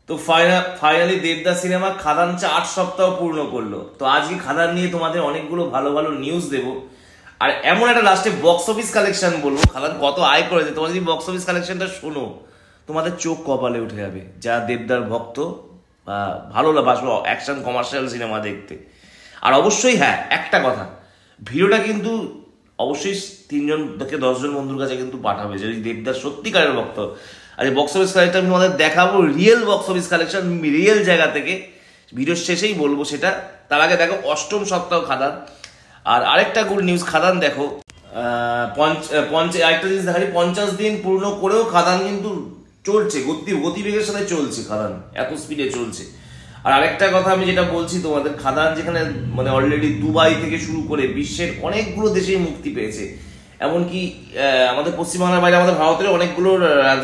তো finally Devdas cinema খাদান 8 সপ্তাহ পূর্ণ করলো। তো আজকে খাদান নিয়ে তোমাদের অনেকগুলো ভালো ভালো নিউজ দেবো, আর এমন একটা লাস্টে বক্স অফিস কালেকশন বলবো খাদান কত আয় করেছে। তোমরা যদি বক্স অফিস কালেকশনটা শোনো তোমাদের চোখ কপালে উঠে যাবে, যা দেবদার ভক্ত বা ভালো বাসবো অ্যাকশন কমার্শিয়াল সিনেমা দেখতে। আর অবশ্যই হ্যাঁ একটা কথা, ভিডিওটা কিন্তু অবশ্যই 3 জন থেকে 10 জন বন্ধুর কাছে কিন্তু পাঠাবে যদি দেবদার সত্যিকারের ভক্ত। আর বক্স অফিস কালেকশন আমি তোমাদের দেখাবো, real box office collection real জায়গা থেকে। ভিডিওর শেষেই বলবো সেটা, তার আগে দেখো 8ম সপ্তাহ খাদান। আর আরেকটা গুড নিউজ, খাদান দেখো একটা জিনিস দেখাচ্ছি, 50 দিন পূর্ণ করেও খাদান কিন্তু চলছে, গতিবেগের সাথে চলছে খাদান, এত স্পিডে চলছে। আর আরেকটা কথা আমি যেটা বলছি তোমাদের, খাদান যেখানে মানে অলরেডি দুবাই থেকে শুরু করে বিশ্বের অনেকগুলো দেশেই মুক্তি পেয়েছে, এমনকি আমাদের পশ্চিমবাংলার বাইরে আমাদের ভারতের অনেকগুলো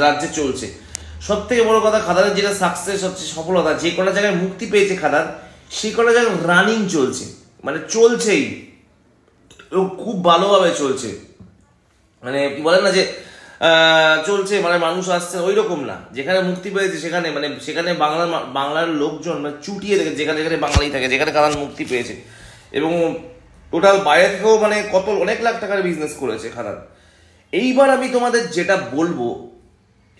রাজ্যে চলছে। সব থেকে বড় কথা, খাদানের যেটা সাকসেস হচ্ছে, সফলতা, যে কটা জায়গায় মুক্তি পেয়েছে খাদান সেই কটা জায়গায় রানিং চলছে, মানে চলছেই, খুব ভালোভাবে চলছে। মানে কি বলেন না যে চলছে মানে মানুষ আসছে, ওই রকম না। যেখানে মুক্তি পেয়েছে সেখানে মানে সেখানে বাংলার লোকজন মানে চুটিয়ে দেখে, যেখানে যেখানে বাঙালি থাকে, যেখানে খাদান মুক্তি পেয়েছে, এবং টোটাল বাইরে থেকেও মানে অনেক লাখ টাকার বিজনেস করেছে খাদান। এইবার আমি তোমাদের যেটা বলবো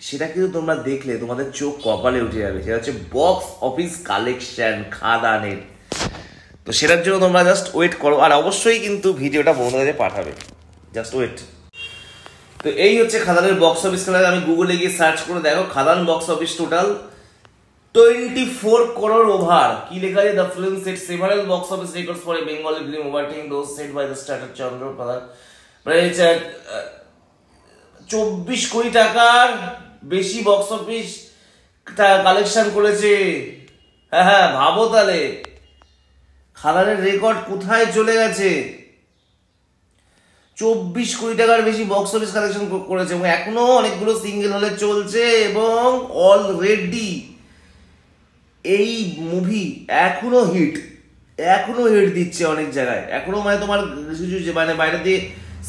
সেটা কিন্তু তোমরা দেখলে তোমাদের চোখ কপালে উঠে যাবে, সেটা হচ্ছে বক্স অফিস কালেকশন খাদানের। তো সেটার জন্য তোমরা জাস্ট ওয়েট করো, আর অবশ্যই কিন্তু ভিডিওটা বন্ধুদের পাঠাবে, জাস্ট ওয়েট। তো এই হচ্ছে খাদানের বক্স অফিস কালেকশন। আমি গুগলে গিয়ে সার্চ করে দেখো Khadaan box office total 24 crore over. কি লেখা আছে, the film set several box office records for a Bengali film overtaking those set by the star Chandra Khadaan. প্রায় 24 কোটি টাকার বেশি বক্স অফিস কালেকশন করেছে। হ্যাঁ ভাবো তাহলে খাদানের রেকর্ড কোথায় চলে গেছে। 24 কোটি টাকার বেশি বক্স অফিস কালেকশন করেছে, এবং এখনো অনেকগুলো সিঙ্গেল হলে চলছে, এবং অলরেডি এই মুভি এখনো হিট দিচ্ছে অনেক জায়গায়, এখনো মানে তোমার মানে বাইরে দিয়ে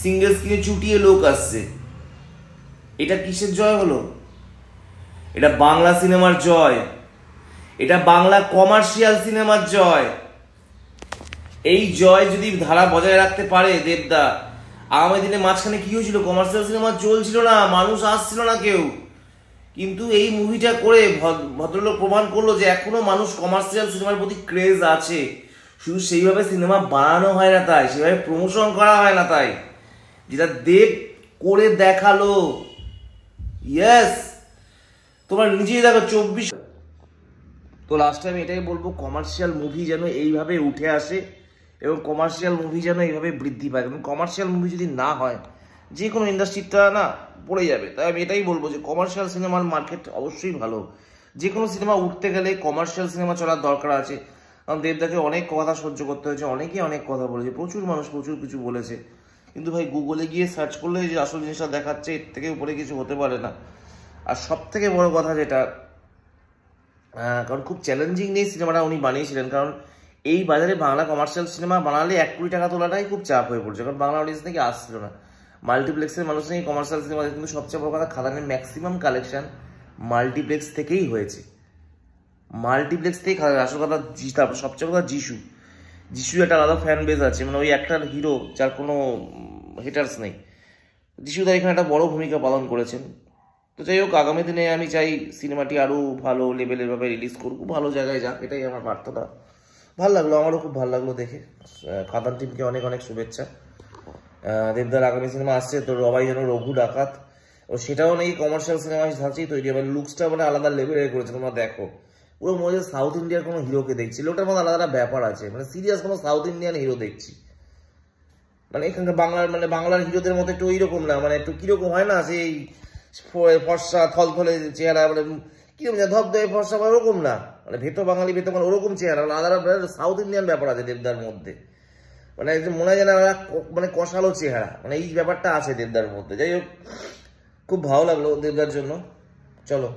সিঙ্গেল স্ক্রিনে চুটিয়ে লোক আসছে। এটা কিসের জয় হলো? এটা বাংলা সিনেমার জয়, এটা বাংলা কমার্শিয়াল সিনেমার জয়। এই জয় যদি ধারা বজায় রাখতে পারে দেবদা, আগামী দিনে মাঝখানে কি হয়েছিল, কমার্শিয়াল সিনেমা চলছিল না, মানুষ আসছিল না কেউ, কিন্তু এই মুভিটা করে ভদ্রলোক প্রমাণ করলো যে এখনো মানুষ কমার্শিয়াল সিনেমার প্রতি ক্রেজ আছে। শুধু সেইভাবে সিনেমা বানানো হয় না তাই, সেভাবে প্রমোশন করা হয় না তাই, যেটা দেব করে দেখালো। ইয়েস, তোমার নিজেই দেখো 24। তো লাস্টে আমি এটাই বলবো, কমার্শিয়াল মুভি যেন এইভাবে উঠে আসে, এবং কমার্শিয়াল মুভি যেন এইভাবে বৃদ্ধি পায়। এবং কমার্শিয়াল মুভি যদি না হয় যে কোনো ইন্ডাস্ট্রিটা না পড়ে যাবে। তাই আমি এটাই বলবো যে কমার্শিয়াল সিনেমার মার্কেট অবশ্যই ভালো। যে কোনো সিনেমা উঠতে গেলে কমার্শিয়াল সিনেমা চলার দরকার আছে। কারণ দেবদাকে অনেক কথা সহ্য করতে হয়েছে, অনেকেই অনেক কথা বলেছে, প্রচুর মানুষ প্রচুর কিছু বলেছে, কিন্তু ভাই গুগলে গিয়ে সার্চ করলে যে আসল জিনিসটা দেখাচ্ছে, এর থেকে উপরে কিছু হতে পারে না। আর সব থেকে বড় কথা যেটা, কারণ খুব চ্যালেঞ্জিং নিয়ে সিনেমাটা উনি বানিয়েছিলেন, কারণ এই বাজারে বাংলা কমার্শিয়াল সিনেমা বানালে 1 কোটি টাকা তোলাটাই খুব চাপ হয়ে পড়ছে, কারণ বাংলা অডিয়েন্স নাকি আসছিল না। মাল্টিপ্লেক্সের মানুষ নাকি কমার্শিয়াল সিনেমা, কিন্তু সবচেয়ে বড় কথা খাদানের ম্যাক্সিমাম কালেকশন মাল্টিপ্লেক্স থেকেই হয়েছে, মাল্টিপ্লেক্স থেকেই খাদান। আসল কথা তারপর সবচেয়ে বড় কথা যিশু একটা আলাদা ফ্যান বেস আছে, মানে ওই একটা হিরো যার কোনো হেটার্স নেই। যিশুদা এখানে একটা বড় ভূমিকা পালন করেছেন। তো যাই হোক, আগামী দিনে আমি চাই সিনেমাটি আরও ভালো লেভেলের ভাবে রিলিজ করুক, ভালো জায়গায় যাক, এটাই আমার প্রার্থনা। ভালো লাগলো, আমারও খুব ভালো লাগলো দেখে। খাদান টিমকে অনেক অনেক শুভেচ্ছা। দেবদার আগামী সিনেমা আসছে, তো রবাই যেন রঘু ডাকাত, ও সেটাও নাকি কমার্শিয়াল সিনেমা ধাঁচেই তৈরি হবে। লুকসটা মানে আলাদা লেভেলের করেছে, তোমরা দেখো পুরো মনে হচ্ছে সাউথ ইন্ডিয়ার কোনো হিরোকে দেখছি। লোকটার মধ্যে আলাদা ব্যাপার আছে, মানে সিরিয়াস কোনো সাউথ ইন্ডিয়ান হিরো দেখছি। মানে এখানকার বাংলার হিরোদের মতো একটু ওইরকম না, মানে একটু কিরকম হয় না, সেই ফর্সা থলথলে চেহারা, মানে কিরকম ধবধবে ফর্সা, ওরকম না, মানে বাঙালি মানে ওরকম চেহারা, আলাদা সাউথ ইন্ডিয়ান ব্যাপার আছে দেবদার মধ্যে। মানে মনে হয় যেন মানে কষালো চেহারা, মানে এই ব্যাপারটা আছে দেবদার মধ্যে। যাই হোক, খুব ভালো লাগলো দেবদার জন্য। চলো।